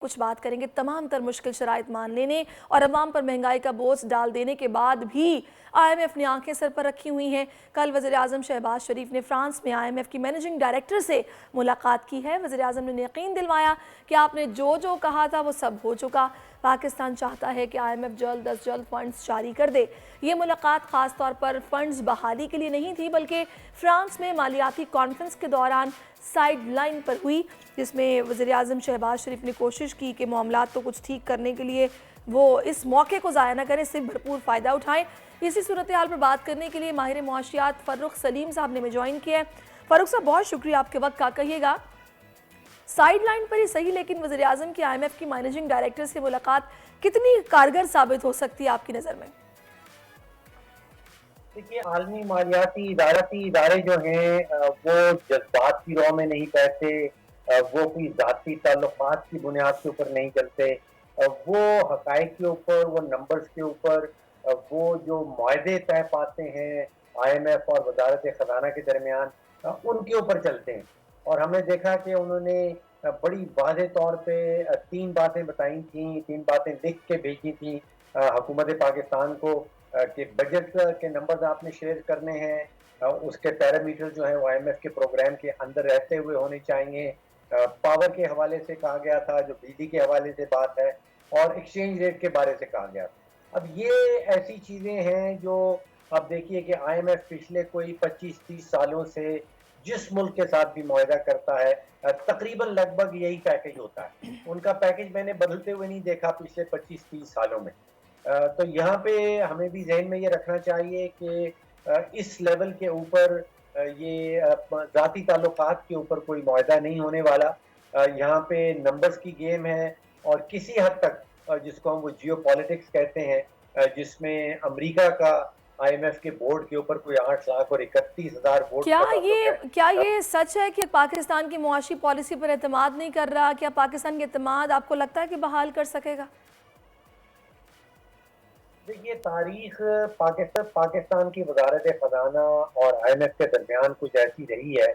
کچھ بات کریں گے تمام تر مشکل شرائط مان لینے اور عوام پر مہنگائی کا بوجھ ڈال دینے کے بعد بھی آئی ایم ایف نے آنکھیں سر پر رکھی ہوئی ہیں۔ کل وزیر اعظم شہباز شریف نے فرانس میں آئی ایم ایف کی مینیجنگ ڈائریکٹر سے ملاقات کی ہے۔ وزیر اعظم نے یقین دلوایا کہ آپ نے جو کہا تھا وہ سب ہو چکا۔ پاکستان چاہتا ہے کہ آئی ایم ایف جلد از جلد فنڈز جاری کر دے۔ یہ ملاقات خاص طور پر فنڈز بحالی کے لیے نہیں تھی بلکہ فرانس میں مالیاتی کانفرنس کے دوران سائیڈ لائن پر ہوئی، جس میں وزیر اعظم شہباز شریف نے کوشش کی کہ معاملات کو کچھ ٹھیک کرنے کے لیے وہ اس موقع کو ضائع نہ کریں، اس سے بھرپور فائدہ اٹھائیں۔ اسی صورتحال پر بات کرنے کے لیے ماہر معاشیات فروخ سلیم صاحب نے میں جوائن کیا ہے۔ فروخ صاحب بہت شکریہ آپ کے وقت کا۔ کہیے گا سائیڈ لائن پر ہی صحیح لیکن وزیر اعظم کی آئی ایم ایف کی مینیجنگ ڈائریکٹر سے ملاقات کتنی کارگر ثابت ہو سکتی ہے آپ کی نظر میں؟ دیکھیے، عالمی مالیاتی ادارے جو ہیں وہ جذبات کی رو میں نہیں بہتے، وہ کوئی ذاتی تعلقات کی بنیاد کے اوپر نہیں چلتے، وہ حقائق کے اوپر، وہ نمبرز کے اوپر، وہ جو معاہدے طے پاتے ہیں آئی ایم ایف اور وزارت خزانہ کے درمیان ان کے اوپر چلتے ہیں۔ اور ہم نے دیکھا کہ انہوں نے بڑی واضح طور پہ 3 باتیں بتائی تھیں، 3 باتیں لکھ کے بھیجی تھیں حکومت پاکستان کو کہ بجٹ کے نمبرز آپ نے شیئر کرنے ہیں، اس کے پیرامیٹر جو ہیں وہ آئی ایم ایف کے پروگرام کے اندر رہتے ہوئے ہونے چاہیے۔ پاور کے حوالے سے کہا گیا تھا، جو بجلی کے حوالے سے بات ہے، اور ایکسچینج ریٹ کے بارے سے کہا گیا تھا۔ اب یہ ایسی چیزیں ہیں جو اب دیکھیے کہ آئی ایم ایف پچھلے کوئی 25-30 سالوں سے جس ملک کے ساتھ بھی معاہدہ کرتا ہے تقریباً لگ بھگ یہی پیکج ہوتا ہے۔ ان کا پیکج میں نے بدلتے ہوئے نہیں دیکھا پچھلے 25-30 سالوں میں۔ تو یہاں پہ ہمیں بھی ذہن میں یہ رکھنا چاہیے کہ اس لیول کے اوپر یہ ذاتی تعلقات کے اوپر کوئی معاہدہ نہیں ہونے والا۔ یہاں پہ نمبرز کی گیم ہے، اور کسی حد تک جس کو ہم وہ جیو پالیٹکس کہتے ہیں، جس میں امریکہ کا آئی ایم ایف کے بورڈ کے اوپر کوئی 8 لاکھ اور 31,000 ووٹ کا تعلق ہے۔ کیا یہ سچ ہے کہ پاکستان کی معاشی پالیسی پر اعتماد نہیں کر رہا؟ کیا پاکستان کے اعتماد آپ کو لگتا ہے کہ بحال کر سکے گا؟ دیکھیے، تاریخ پاکستان کی وزارت خزانہ اور آئی ایم ایف کے درمیان کچھ ایسی رہی ہے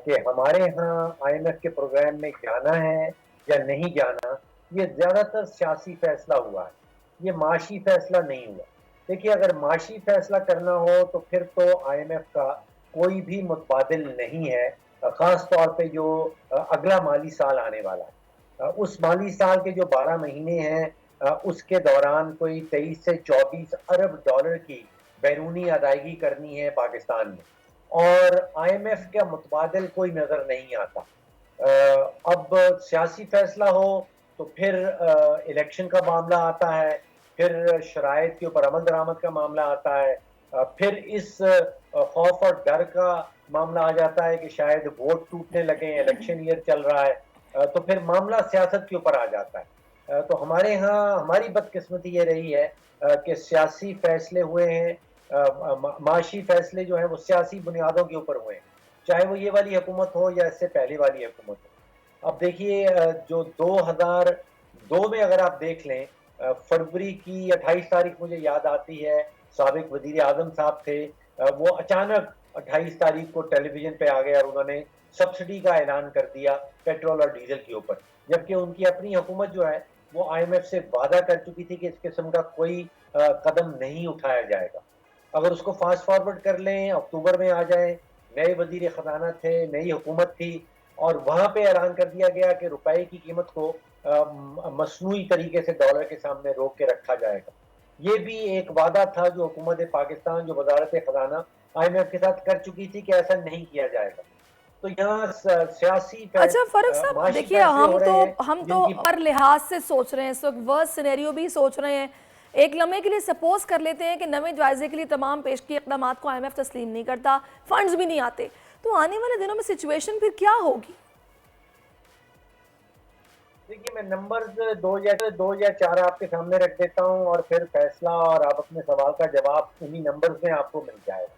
کہ ہمارے ہاں آئی ایم ایف کے پروگرام میں جانا ہے یا نہیں جانا، یہ زیادہ تر سیاسی فیصلہ ہوا ہے، یہ معاشی فیصلہ نہیں ہوا۔ دیکھیے، اگر معاشی فیصلہ کرنا ہو تو پھر تو آئی ایم ایف کا کوئی بھی متبادل نہیں ہے، خاص طور پہ جو اگلا مالی سال آنے والا ہے۔ اس مالی سال کے جو 12 مہینے ہیں اس کے دوران کوئی 23 سے 24 ارب ڈالر کی بیرونی ادائیگی کرنی ہے پاکستان میں، اور آئی ایم ایف کا متبادل کوئی نظر نہیں آتا۔ اب سیاسی فیصلہ ہو تو پھر الیکشن کا معاملہ آتا ہے، پھر شرائط کے اوپر عمل درآمد کا معاملہ آتا ہے، پھر اس خوف اور ڈر کا معاملہ آ جاتا ہے کہ شاید ووٹ ٹوٹنے لگیں، الیکشن ایئر چل رہا ہے، تو پھر معاملہ سیاست کے اوپر آ جاتا ہے۔ تو ہمارے ہاں ہماری بدقسمتی یہ رہی ہے کہ سیاسی فیصلے ہوئے ہیں، معاشی فیصلے جو ہیں وہ سیاسی بنیادوں کے اوپر ہوئے ہیں، چاہے وہ یہ والی حکومت ہو یا اس سے پہلے والی حکومت ہو۔ اب دیکھیے، جو 2002 میں اگر آپ دیکھ لیں، فروری کی 28 تاریخ مجھے یاد آتی ہے، سابق وزیر اعظم صاحب تھے، وہ اچانک 28 تاریخ کو ٹیلی ویژن پہ آ گئے اور انہوں نے سبسڈی کا اعلان کر دیا پیٹرول اور ڈیزل کے اوپر، جبکہ ان کی اپنی حکومت جو ہے وہ آئی ایم ایف سے وعدہ کر چکی تھی کہ اس قسم کا کوئی قدم نہیں اٹھایا جائے گا۔ اگر اس کو فاسٹ فارورڈ کر لیں، اکتوبر میں آ جائیں، نئے وزیر خزانہ تھے، نئی حکومت تھی، اور وہاں پہ اعلان کر دیا گیا کہ روپے کی قیمت کو مصنوعی طریقے سے ڈالر کے سامنے روک کے رکھا جائے گا۔ یہ بھی ایک وعدہ تھا جو حکومت پاکستان، جو وزارت خزانہ آئی ایم ایف کے ساتھ کر چکی تھی کہ ایسا نہیں کیا جائے گا۔ تو یہاں سیاسی اچھا فاروق صاحب معاشی دیکھیے، فیصلے ہو رہے ہیں ہم تو جن کی ہر لحاظ سے سوچ رہے ہیں، اس وقت ورسٹ سینیریو بھی سوچ رہے ہیں۔ ایک لمحے کے لیے سپوز کر لیتے ہیں کہ نویں جائزے کے لیے تمام پیش کی اقدامات کو آئی ایم ایف تسلیم نہیں کرتا، فنڈز بھی نہیں آتے، تو آنے والے دنوں میں سچویشن پھر کیا ہوگی؟ دیکھیے، میں نمبرز 2 یا 4 آپ کے سامنے رکھ دیتا ہوں، اور پھر فیصلہ اور آپ اپنے سوال کا جواب انہی نمبرز میں آپ کو مل جائے گا۔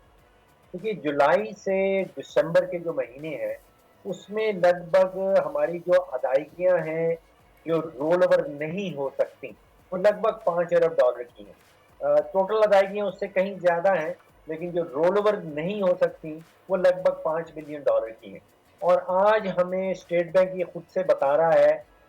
کیونکہ جولائی سے دسمبر کے جو مہینے ہیں اس میں لگ بھگ ہماری جو ادائیگیاں ہیں جو رول اوور نہیں ہو سکتی وہ لگ بھگ 5 ارب ڈالر کی ہیں۔ ٹوٹل ادائیگیاں اس سے کہیں زیادہ ہیں، لیکن جو رول اوور نہیں ہو سکتی وہ لگ بھگ 5 بلین ڈالر کی ہیں۔ اور آج ہمیں اسٹیٹ بینک یہ خود سے بتا رہا ہے